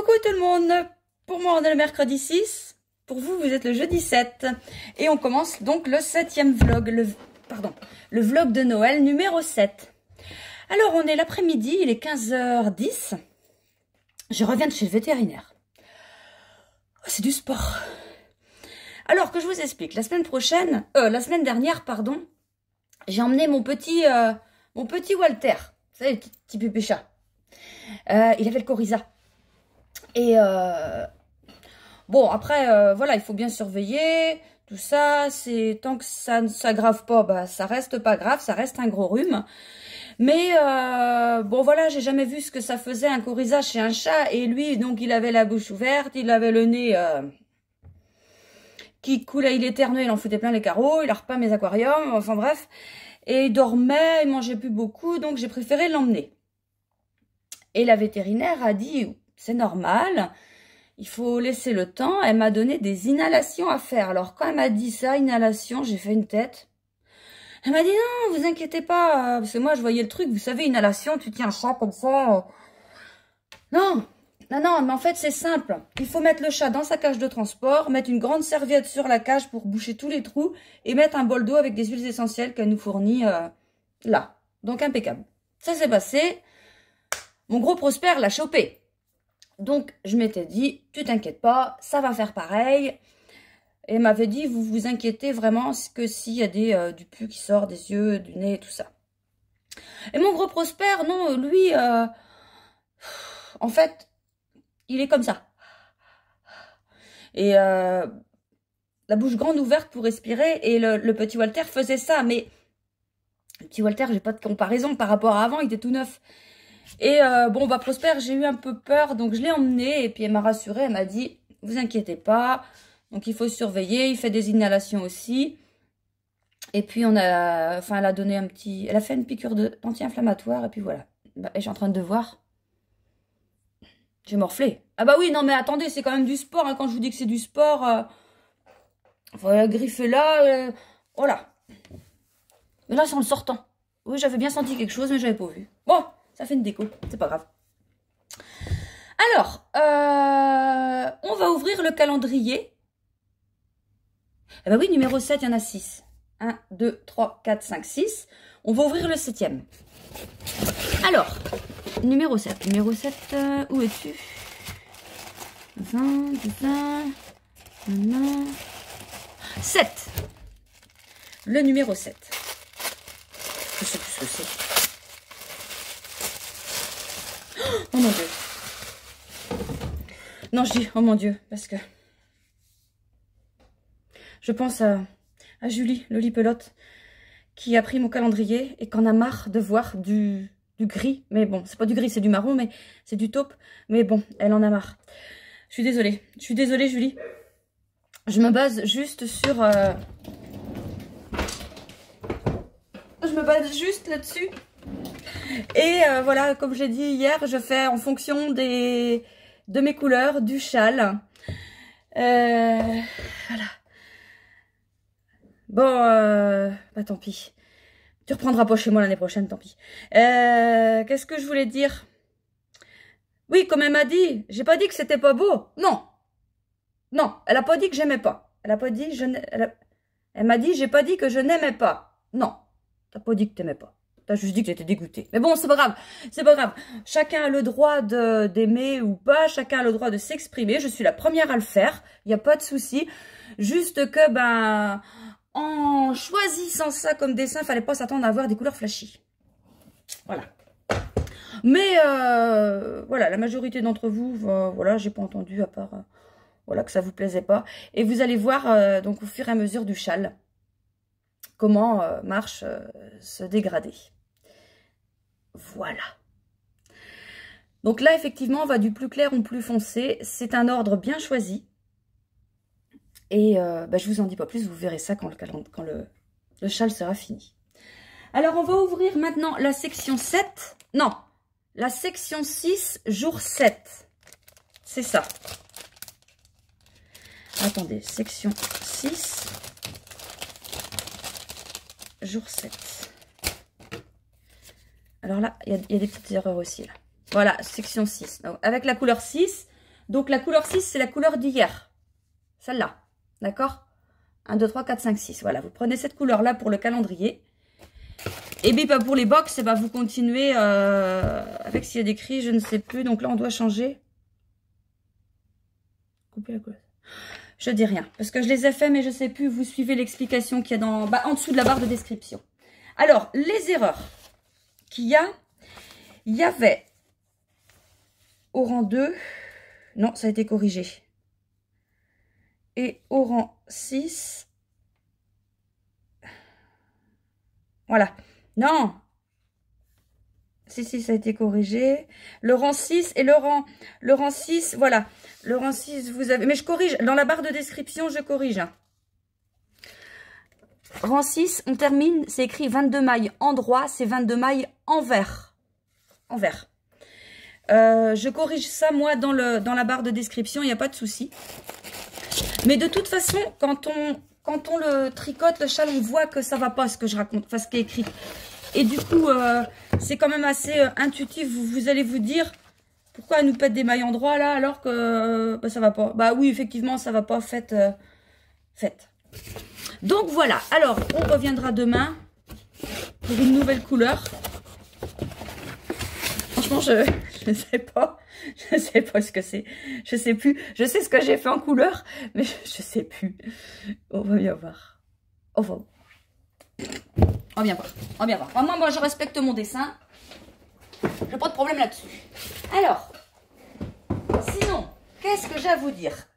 Coucou tout le monde. Pour moi on est le mercredi 6, pour vous vous êtes le jeudi 7. Et on commence donc le 7e vlog, le vlog de Noël numéro 7. Alors on est l'après-midi, il est 15h10. Je reviens de chez le vétérinaire. Oh, c'est du sport. Alors que je vous explique, la semaine dernière, pardon, j'ai emmené mon petit Walter, vous savez, le petit pépé chat. Il avait le coryza. Et bon, après, voilà, il faut bien surveiller tout ça. C'est tant que ça ne s'aggrave pas, bah, ça reste pas grave, ça reste un gros rhume. Mais bon, voilà, j'ai jamais vu ce que ça faisait un coryza chez un chat. Et lui, donc, il avait la bouche ouverte, il avait le nez qui coulait, il éternuait, il en foutait plein les carreaux, il a repeint mes aquariums, enfin bref. Et il dormait, il mangeait plus beaucoup, donc j'ai préféré l'emmener. Et la vétérinaire a dit, c'est normal, il faut laisser le temps. Elle m'a donné des inhalations à faire. Alors quand elle m'a dit ça, inhalation, j'ai fait une tête. Elle m'a dit, non, vous inquiétez pas, parce que moi je voyais le truc, vous savez, inhalation, tu tiens un chat comme ça. Non, non, mais en fait c'est simple. Il faut mettre le chat dans sa cage de transport, mettre une grande serviette sur la cage pour boucher tous les trous et mettre un bol d'eau avec des huiles essentielles qu'elle nous fournit là. Donc impeccable. Ça s'est passé. Mon gros Prosper l'a chopé. Donc je m'étais dit, tu t'inquiètes pas, ça va faire pareil. Et elle m'avait dit, vous vous inquiétez vraiment que s'il y a du pus qui sort des yeux, du nez, tout ça. Et mon gros Prosper, non, lui, en fait, il est comme ça. Et la bouche grande ouverte pour respirer. Et le petit Walter faisait ça. Mais le petit Walter, j'ai pas de comparaison par rapport à avant, il était tout neuf. Et bon, bah Prosper, j'ai eu un peu peur, donc je l'ai emmené. Et puis elle m'a rassurée, elle m'a dit, vous inquiétez pas. Donc il faut surveiller, il fait des inhalations aussi. Et puis elle a donné elle a fait une piqûre d'anti-inflammatoire. Et puis voilà. Bah, et je suis en train de voir. J'ai morflé. Ah bah oui, non mais attendez, c'est quand même du sport. Hein. Quand je vous dis que c'est du sport, faut la griffer là, voilà. Mais là, c'est en le sortant. Oui, j'avais bien senti quelque chose, mais j'avais pas vu. Bon, ça fait une déco, c'est pas grave. Alors, on va ouvrir le calendrier. Eh ben oui, numéro 7, il y en a 6. 1, 2, 3, 4, 5, 6. On va ouvrir le 7e. Alors, numéro 7. Numéro 7, où es-tu? 7. Le numéro 7. Je sais plus ce que c'est. Oh mon Dieu. Non, je dis, oh mon Dieu, parce que je pense à Julie, le lipelote, qui a pris mon calendrier et qu'en a marre de voir du gris. Mais bon, c'est pas du gris, c'est du marron, mais c'est du taupe. Mais bon, elle en a marre. Je suis désolée. Je suis désolée, Julie. Je me base juste sur... Je me base juste là-dessus. Et voilà, comme j'ai dit hier, je fais en fonction de mes couleurs, du châle. Voilà. Bon, bah tant pis. Tu reprendras pas chez moi l'année prochaine, tant pis. Qu'est-ce que je voulais dire? Oui, comme elle m'a dit, j'ai pas dit que c'était pas beau. Non. Non, elle a pas dit que j'aimais pas. Elle a pas dit, elle m'a dit, j'ai pas dit que je n'aimais pas. Non, t'as pas dit que t'aimais pas. T'as juste dit que j'étais dégoûtée. Mais bon, c'est pas grave. C'est pas grave. Chacun a le droit d'aimer ou pas. Chacun a le droit de s'exprimer. Je suis la première à le faire. Il n'y a pas de souci. Juste que, ben, en choisissant ça comme dessin, il fallait pas s'attendre à avoir des couleurs flashy. Voilà. Mais, voilà, la majorité d'entre vous, voilà, j'ai pas entendu à part, voilà, que ça vous plaisait pas. Et vous allez voir, donc, au fur et à mesure du châle, comment marche ce dégradé. Voilà. Donc là, effectivement, on va du plus clair au plus foncé. C'est un ordre bien choisi. Et bah, je vous en dis pas plus, vous verrez ça quand le châle sera fini. Alors, on va ouvrir maintenant la section 7. Non, la section 6, jour 7. C'est ça. Attendez, section 6, jour 7. Alors là, il y a des petites erreurs aussi. Là. Voilà, section 6. Donc, avec la couleur 6, Donc la couleur 6, c'est la couleur d'hier. Celle-là. D'accord? 1, 2, 3, 4, 5, 6. Voilà, vous prenez cette couleur-là pour le calendrier. Et puis pour les box, vous continuez avec s'il y a des cris, je ne sais plus. Donc là, on doit changer. Couper la couleur. Je dis rien, parce que je les ai fait, mais je ne sais plus. Vous suivez l'explication qu'il y a en dessous de la barre de description. Alors, les erreurs qu'il y a, il y avait au rang 2, non, ça a été corrigé. Et au rang 6, voilà, non, si, ça a été corrigé. Le rang 6 et le rang 6, voilà, le rang 6, vous avez, mais je corrige, dans la barre de description, je corrige. Rang 6, on termine, c'est écrit 22 mailles en droit, c'est 22 mailles en vert. En vert. Je corrige ça, moi, dans la barre de description, il n'y a pas de souci. Mais de toute façon, quand on le tricote, le châle, on voit que ça ne va pas, ce que je raconte, enfin, ce qui est écrit. Et du coup, c'est quand même assez intuitif. Vous allez vous dire, pourquoi elle nous pète des mailles en droit, là, alors que ça va pas. Bah oui, effectivement, ça va pas, faites. Donc voilà, alors, on reviendra demain pour une nouvelle couleur. Franchement, je ne sais pas. Je ne sais pas ce que c'est. Je sais plus. Je sais ce que j'ai fait en couleur, mais je sais plus. On va bien voir. On va bien voir. On va bien voir. Moi, je respecte mon dessin. J'ai pas de problème là-dessus. Alors, sinon, qu'est-ce que j'ai à vous dire?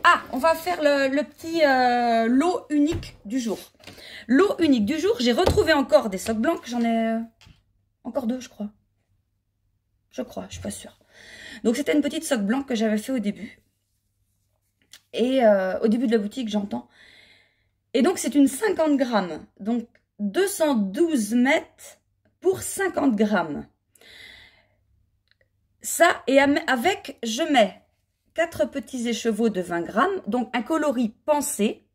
Ah, on va faire le petit lot unique du jour. Lot unique du jour, j'ai retrouvé encore des socks blancs. J'en ai encore 2, je crois. Je suis pas sûre. Donc, c'était une petite sock blanc que j'avais fait au début. Et au début de la boutique, j'entends. Et donc, c'est une 50 grammes. Donc, 212 mètres pour 50 grammes. Ça, et avec, je mets 4 petits écheveaux de 20 grammes. Donc, un coloris pensée,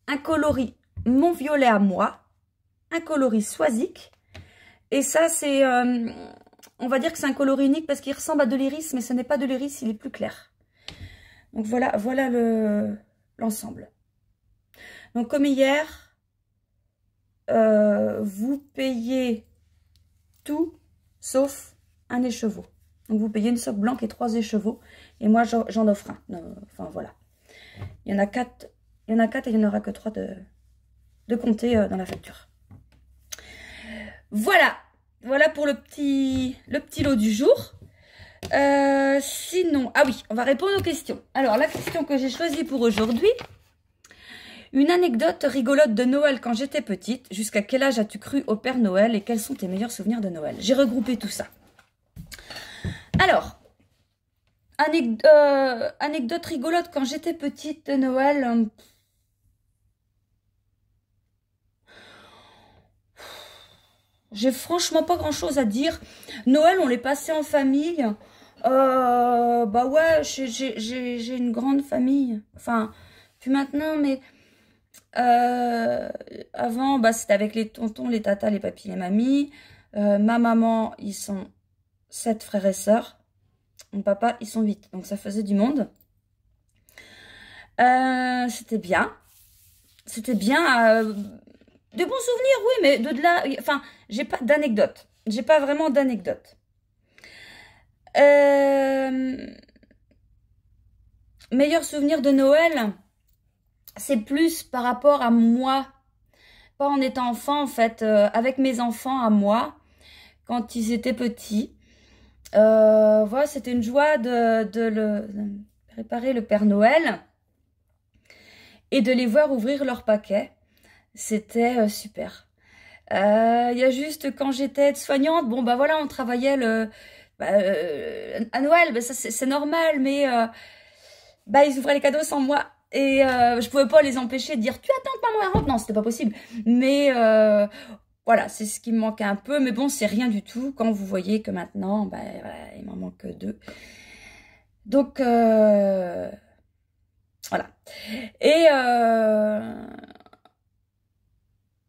un coloris mon violet à moi, un coloris Swazik. Et ça, c'est... on va dire que c'est un coloris unique parce qu'il ressemble à de l'iris, mais ce n'est pas de l'iris, il est plus clair. Donc, voilà l'ensemble. Donc, comme hier, vous payez tout sauf un écheveau. Donc, vous payez une soque blanche et 3 écheveaux. Et moi, j'en offre un. Enfin, voilà. Il y en a 4. Il y en a 4 et il n'y en aura que 3 de compter dans la facture. Voilà. Voilà pour le petit lot du jour. Sinon, ah oui, on va répondre aux questions. Alors, la question que j'ai choisie pour aujourd'hui. Une anecdote rigolote de Noël quand j'étais petite. Jusqu'à quel âge as-tu cru au Père Noël et quels sont tes meilleurs souvenirs de Noël? J'ai regroupé tout ça. Alors, anecdote rigolote quand j'étais petite de Noël. J'ai franchement pas grand-chose à dire. Noël, on l'est passé en famille. Bah ouais, j'ai une grande famille. Enfin, puis maintenant, mais... avant, bah, c'était avec les tontons, les tatas, les papis, les mamies. Ma maman, ils sont 7 frères et sœurs. Mon papa, ils sont 8. Donc, ça faisait du monde. C'était bien. C'était bien. De bons souvenirs, oui, mais de là... Enfin, j'ai pas d'anecdote. J'ai pas vraiment d'anecdote. Meilleur souvenir de Noël, c'est plus par rapport à moi. Pas en étant enfant, en fait. Avec mes enfants à moi, quand ils étaient petits. Voilà, c'était une joie de préparer le Père Noël et de les voir ouvrir leur paquet. C'était super. Il y a juste quand j'étais aide-soignante, bon bah voilà, on travaillait à Noël, bah, ça c'est normal, mais bah ils ouvraient les cadeaux sans moi. Et je pouvais pas les empêcher de dire tu attends que maman rentre. Non, c'était pas possible. Mais voilà, c'est ce qui me manquait un peu. Mais bon, c'est rien du tout quand vous voyez que maintenant, bah, voilà, il m'en manque 2. Donc, voilà. Et,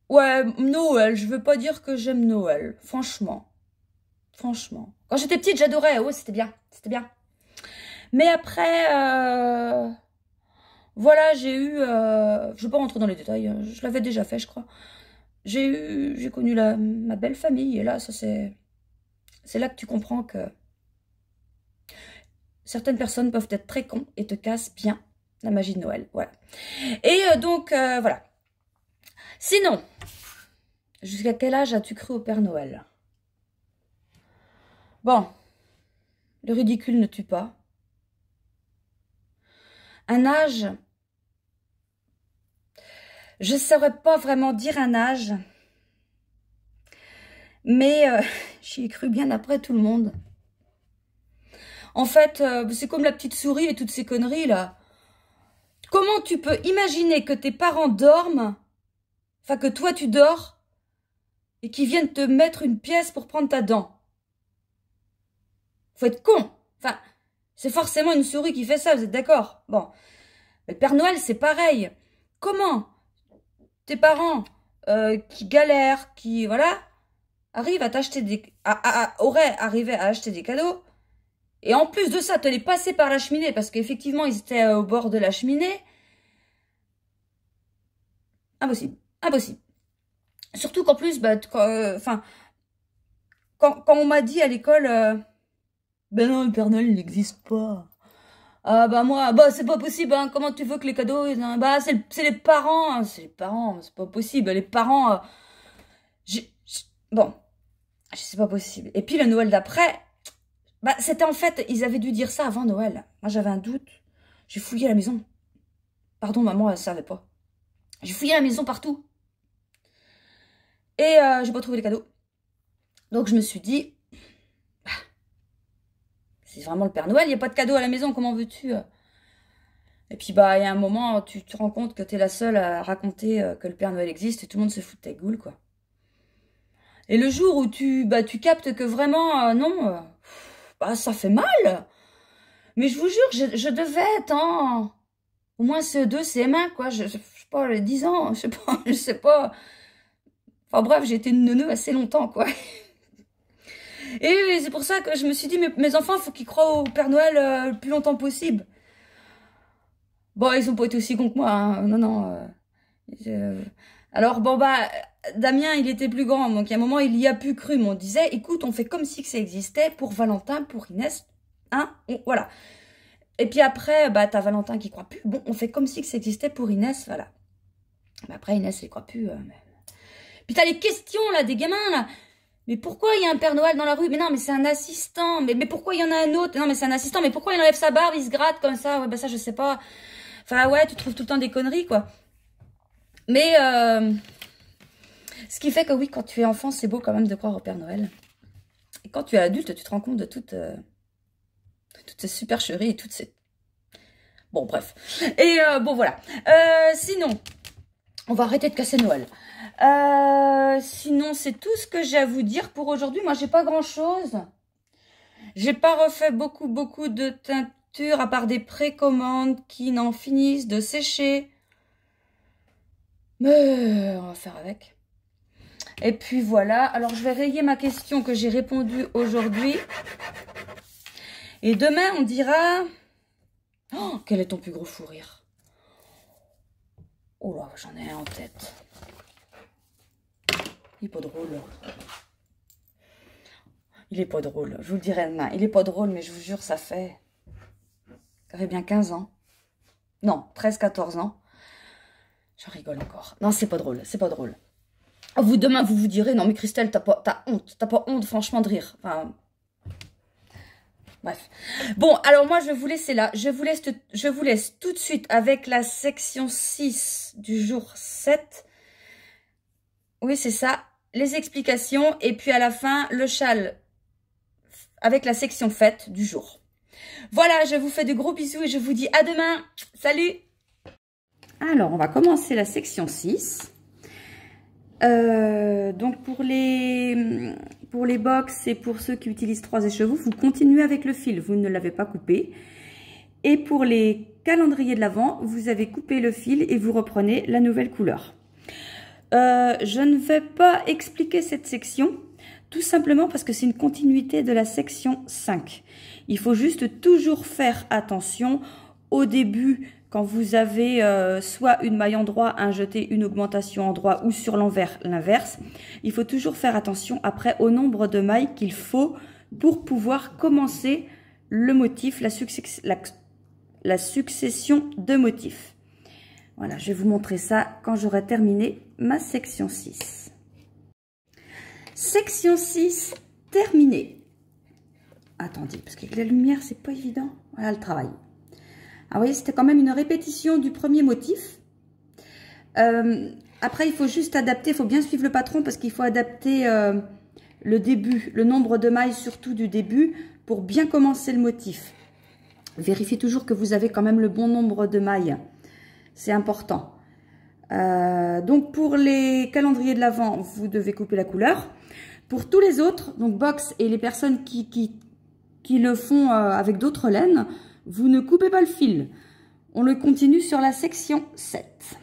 ouais, Noël, je veux pas dire que j'aime Noël. Franchement. Franchement. Quand j'étais petite, j'adorais. Oh, c'était bien. C'était bien. Mais après, voilà, j'ai eu... je ne vais pas rentrer dans les détails, je l'avais déjà fait, je crois. J'ai connu ma belle famille, et là, ça c'est là que tu comprends que certaines personnes peuvent être très cons et te cassent bien la magie de Noël, voilà. Et donc, voilà. Sinon, jusqu'à quel âge as-tu cru au Père Noël? Bon, le ridicule ne tue pas. Un âge, je ne saurais pas vraiment dire un âge, mais j'y ai cru bien après tout le monde. En fait, c'est comme la petite souris et toutes ces conneries là. Comment tu peux imaginer que tes parents dorment, enfin que toi tu dors, et qu'ils viennent te mettre une pièce pour prendre ta dent? Faut être con. Enfin, c'est forcément une souris qui fait ça, vous êtes d'accord? Bon. Mais le Père Noël, c'est pareil. Comment tes parents qui galèrent, qui, voilà, arrivent à t'acheter auraient arrivé à acheter des cadeaux, et en plus de ça, te les passer par la cheminée, parce qu'effectivement, ils étaient au bord de la cheminée. Impossible. Impossible. Surtout qu'en plus, bah, quand on m'a dit à l'école, ben non, le Père Noël, il n'existe pas. Ah bah moi, bah c'est pas possible, hein. Comment tu veux que les cadeaux, bah c'est les parents, hein. C'est les parents, c'est pas possible. Les parents, bon, c'est pas possible. Et puis le Noël d'après, bah c'était en fait, ils avaient dû dire ça avant Noël. Moi j'avais un doute, j'ai fouillé la maison. Pardon maman, elle savait pas. J'ai fouillé la maison partout. Et j'ai pas trouvé les cadeaux. Donc je me suis dit, bah, c'est vraiment le Père Noël, il n'y a pas de cadeau à la maison, comment veux-tu? Et puis bah il y a un moment, tu te rends compte que tu es la seule à raconter que le Père Noël existe et tout le monde se fout de ta gueule, quoi. Et le jour où tu captes que vraiment, non, bah ça fait mal. Mais je vous jure, je devais être au moins CE2, CM1, quoi. Je sais pas, les 10 ans, je sais pas. Enfin bref, j'ai été une neuneu assez longtemps, quoi. Et c'est pour ça que je me suis dit, mes enfants, il faut qu'ils croient au Père Noël le plus longtemps possible. Bon, ils ont pas été aussi cons que moi, hein. Non, non. Alors, bon, bah, Damien, il était plus grand, donc à un moment, il y a plus cru. Mais on disait, écoute, on fait comme si que ça existait pour Valentin, pour Inès, hein, voilà. Et puis après, bah, t'as Valentin qui croit plus. Bon, on fait comme si que ça existait pour Inès, voilà. Mais après, Inès, elle croit plus. Puis t'as les questions, là, des gamins, là. Mais pourquoi il y a un Père Noël dans la rue? Mais non, mais c'est un assistant. Mais pourquoi il y en a un autre? Non, mais c'est un assistant. Mais pourquoi il enlève sa barbe, il se gratte comme ça? Ouais, bah ça, je sais pas. Enfin, ouais, tu trouves tout le temps des conneries, quoi. Mais, ce qui fait que oui, quand tu es enfant, c'est beau quand même de croire au Père Noël. Et quand tu es adulte, tu te rends compte de toutes ces supercheries et toutes ces... Bon, bref. Et bon, voilà. Sinon, on va arrêter de casser Noël. Sinon, c'est tout ce que j'ai à vous dire pour aujourd'hui. Moi, j'ai pas grand-chose. J'ai pas refait beaucoup de teintures, à part des précommandes qui n'en finissent de sécher. Mais on va faire avec. Et puis voilà. Alors, je vais rayer ma question que j'ai répondue aujourd'hui. Et demain, on dira... Oh, quel est ton plus gros fou rire? Oh là, j'en ai un en tête. Il est pas drôle. Il est pas drôle. Je vous le dirai demain. Il est pas drôle, mais je vous jure, ça fait bien 15 ans. Non, 13-14 ans. Je rigole encore. Non, c'est pas drôle. C'est pas drôle. Vous, demain, vous vous direz, non mais Christelle, t'as honte. T'as pas honte, franchement, de rire. Enfin... Bref. Bon, alors moi, je vais vous laisser là. Je vous laisse tout de suite avec la section 6 du jour 7. Oui, c'est ça. Les explications. Et puis à la fin, le châle avec la section fête du jour. Voilà, je vous fais de gros bisous et je vous dis à demain. Salut! Alors, on va commencer la section 6. Donc, pour les box et pour ceux qui utilisent 3 écheveaux, vous continuez avec le fil. Vous ne l'avez pas coupé. Et pour les calendriers de l'Avent, vous avez coupé le fil et vous reprenez la nouvelle couleur. Je ne vais pas expliquer cette section. Tout simplement parce que c'est une continuité de la section 5. Il faut juste toujours faire attention au début, quand vous avez soit une maille en droit, un jeté, une augmentation en droit ou sur l'envers, l'inverse. Il faut toujours faire attention après au nombre de mailles qu'il faut pour pouvoir commencer le motif, la succession de motifs. Voilà, je vais vous montrer ça quand j'aurai terminé ma section 6. Section 6 terminée. Attendez, parce qu'avec la lumière, c'est pas évident. Voilà le travail. Ah, vous voyez, c'était quand même une répétition du premier motif. Après, il faut juste adapter, il faut bien suivre le patron parce qu'il faut adapter le début, le nombre de mailles surtout du début pour bien commencer le motif. Vérifiez toujours que vous avez quand même le bon nombre de mailles. C'est important. Donc, pour les calendriers de l'Avent, vous devez couper la couleur. Pour tous les autres, donc box et les personnes qui le font avec d'autres laines, vous ne coupez pas le fil. On le continue sur la section 7.